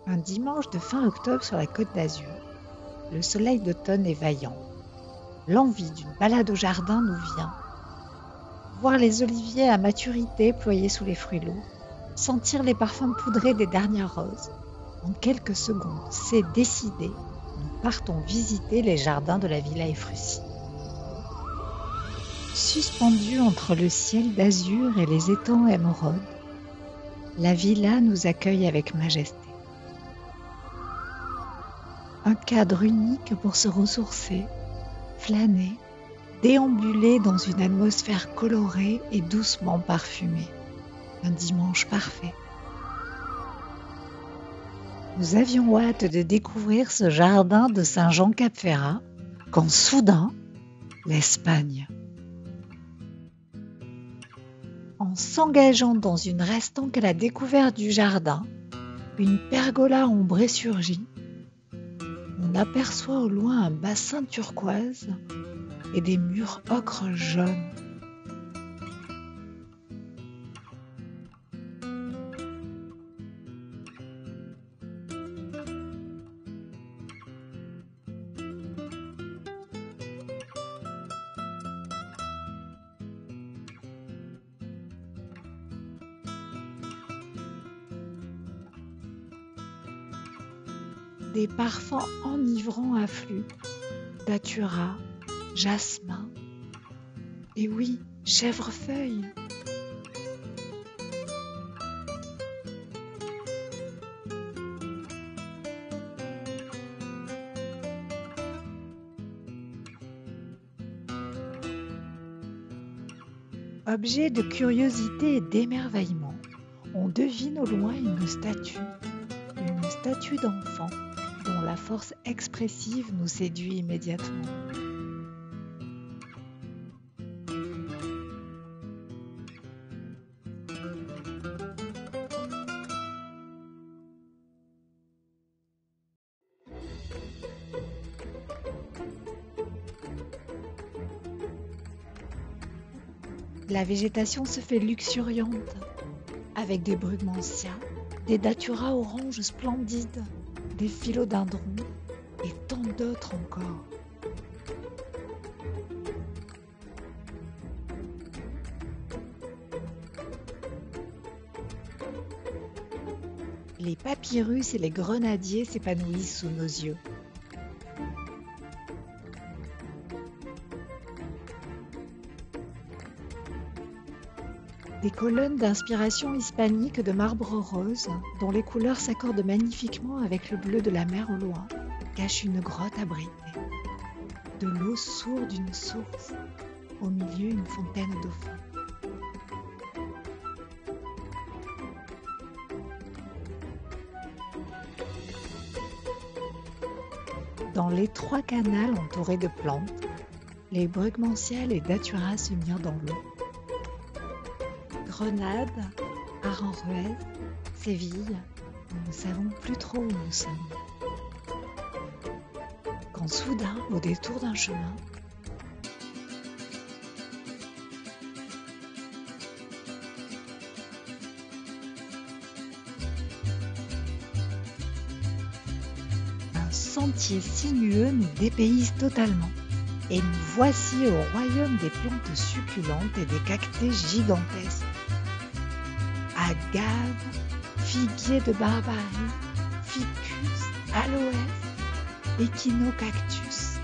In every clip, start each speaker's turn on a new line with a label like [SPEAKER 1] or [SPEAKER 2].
[SPEAKER 1] Un dimanche de fin octobre sur la Côte d'Azur, le soleil d'automne est vaillant. L'envie d'une balade au jardin nous vient. Voir les oliviers à maturité ployés sous les fruits lourds, sentir les parfums poudrés des dernières roses. En quelques secondes, c'est décidé, nous partons visiter les jardins de la Villa Efrussi. Suspendue entre le ciel d'azur et les étangs émeraudes, la villa nous accueille avec majesté. Un cadre unique pour se ressourcer, flâner, déambuler dans une atmosphère colorée et doucement parfumée. Un dimanche parfait. Nous avions hâte de découvrir ce jardin de Saint-Jean-Cap-Ferrat quand soudain, l'Espagne. En s'engageant dans une restanque à la découverte du jardin, une pergola ombrée surgit. On aperçoit au loin un bassin turquoise et des murs ocre jaune. Des parfums enivrants affluent, datura, jasmin, et oui, chèvrefeuille. Objet de curiosité et d'émerveillement, on devine au loin une statue d'enfant, dont la force expressive nous séduit immédiatement. La végétation se fait luxuriante, avec des brugmansias, des daturas orange splendides, des philodendrons et tant d'autres encore. Les papyrus et les grenadiers s'épanouissent sous nos yeux. Des colonnes d'inspiration hispanique de marbre rose, dont les couleurs s'accordent magnifiquement avec le bleu de la mer au loin, cachent une grotte abritée. De l'eau sourde d'une source, au milieu une fontaine d'eau fond. Dans l'étroit canal entouré de plantes, les brugmansias et les daturas se mirent dans l'eau. Grenade, Aranjuez, Séville, nous ne savons plus trop où nous sommes. Quand soudain, au détour d'un chemin, un sentier sinueux nous dépayse totalement. Et nous voici au royaume des plantes succulentes et des cactés gigantesques. Agave, figuier de Barbarie, ficus, aloès, échinocactus.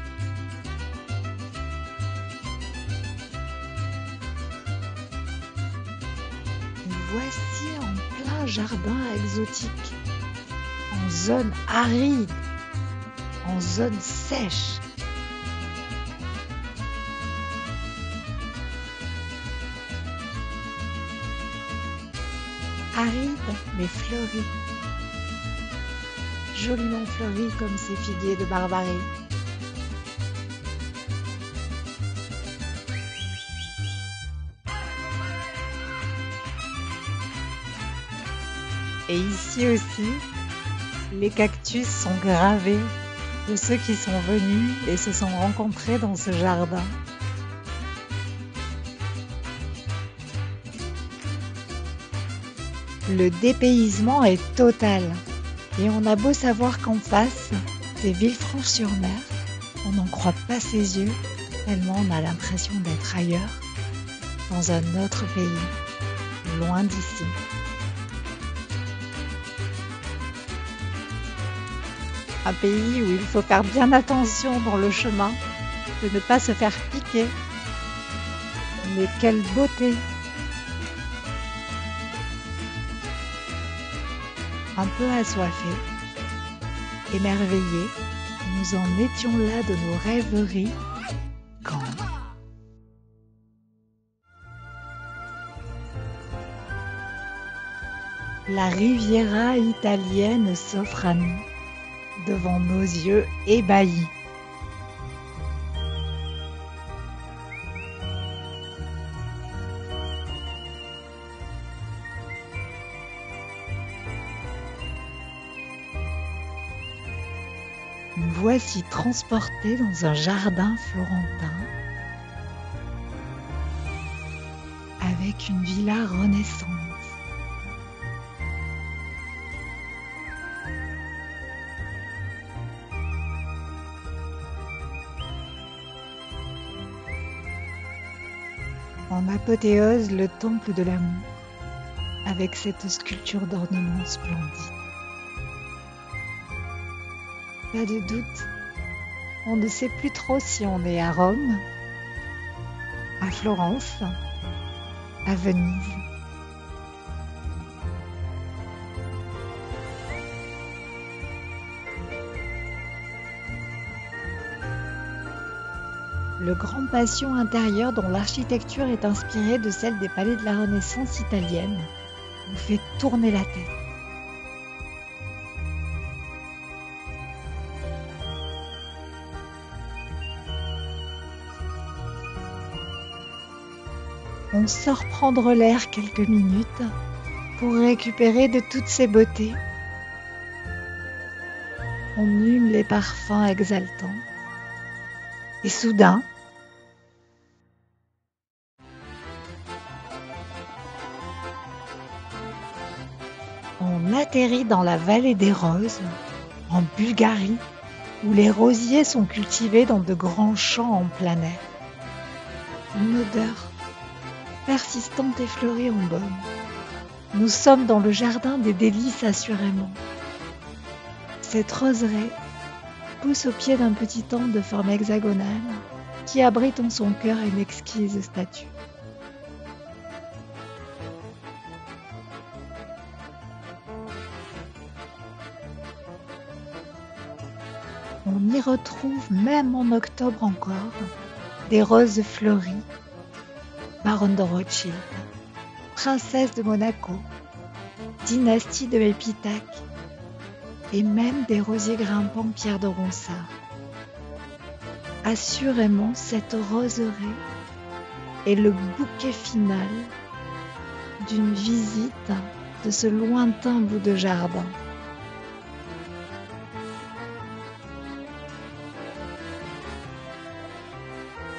[SPEAKER 1] Nous voici en plein jardin exotique, en zone aride, en zone sèche. Aride mais fleuri, joliment fleuri comme ces figuiers de Barbarie. Et ici aussi, les cactus sont gravés de ceux qui sont venus et se sont rencontrés dans ce jardin. Le dépaysement est total. Et on a beau savoir qu'en face, c'est Villefranche-sur-Mer, on n'en croit pas ses yeux, tellement on a l'impression d'être ailleurs, dans un autre pays, loin d'ici. Un pays où il faut faire bien attention dans le chemin, de ne pas se faire piquer. Mais quelle beauté! Un peu assoiffés, émerveillés, nous en étions là de nos rêveries, quand la Riviera italienne s'offre à nous, devant nos yeux ébahis. Nous voici transportés dans un jardin florentin avec une villa Renaissance. En apothéose, le temple de l'amour, avec cette sculpture d'ornement splendide. Pas de doute, on ne sait plus trop si on est à Rome, à Florence, à Venise. Le grand patio intérieur dont l'architecture est inspirée de celle des palais de la Renaissance italienne nous fait tourner la tête. On sort prendre l'air quelques minutes pour récupérer de toutes ces beautés. On hume les parfums exaltants. Et soudain, on atterrit dans la vallée des Roses, en Bulgarie, où les rosiers sont cultivés dans de grands champs en plein air. Une odeur persistante et fleurie embaume. Nous sommes dans le jardin des délices assurément. Cette roseraie pousse au pied d'un petit temple de forme hexagonale qui abrite en son cœur une exquise statue. On y retrouve, même en octobre encore, des roses fleuries, baronne de Rothschild, princesse de Monaco, dynastie de Épithèque, et même des rosiers grimpants Pierre de Ronsard. Assurément, cette roseraie est le bouquet final d'une visite de ce lointain bout de jardin.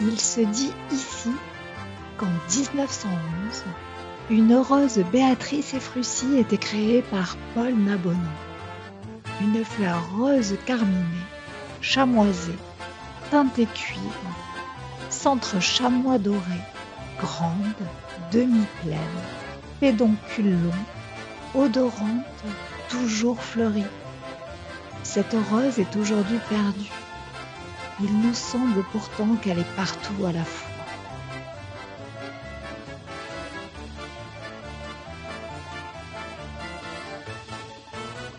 [SPEAKER 1] Il se dit ici qu'en 1911, une rose Béatrice Ephrussi était créée par Paul Nabonnon. Une fleur rose carminée, chamoisée, teintée cuivre, centre chamois doré, grande, demi-pleine, pédoncule long, odorante, toujours fleurie. Cette rose est aujourd'hui perdue. Il nous semble pourtant qu'elle est partout à la fois.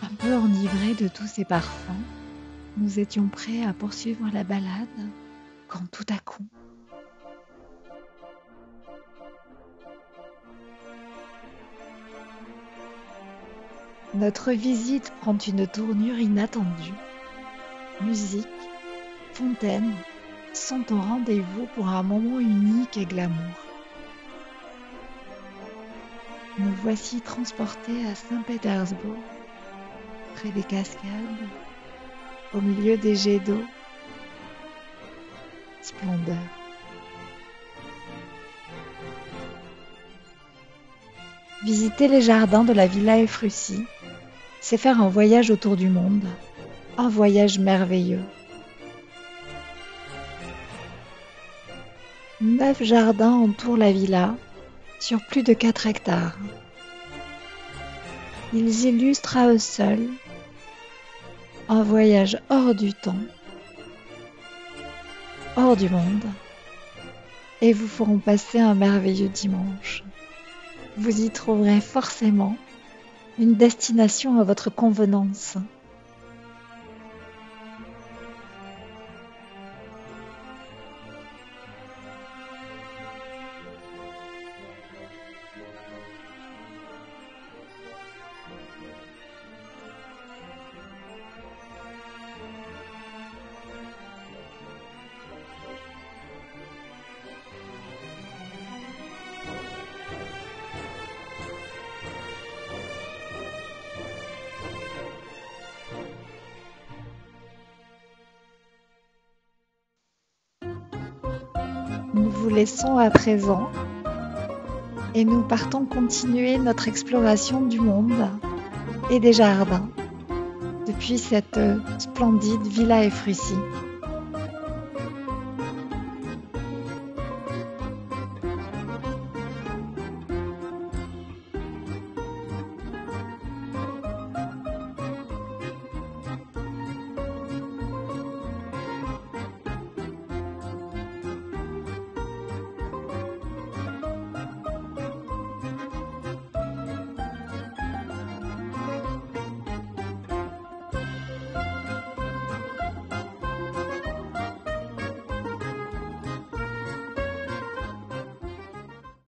[SPEAKER 1] Un peu enivrés de tous ces parfums, nous étions prêts à poursuivre la balade quand tout à coup, notre visite prend une tournure inattendue. Musique, fontaine sont au rendez-vous pour un moment unique et glamour. Nous voici transportés à Saint-Pétersbourg, près des cascades, au milieu des jets d'eau. Splendeur. Visiter les jardins de la Villa Ephrussi, c'est faire un voyage autour du monde, un voyage merveilleux. 9 jardins entourent la villa, sur plus de 4 hectares. Ils illustrent à eux seuls un voyage hors du temps, hors du monde, et vous feront passer un merveilleux dimanche. Vous y trouverez forcément une destination à votre convenance. Nous vous laissons à présent et nous partons continuer notre exploration du monde et des jardins depuis cette splendide Villa Efrussi.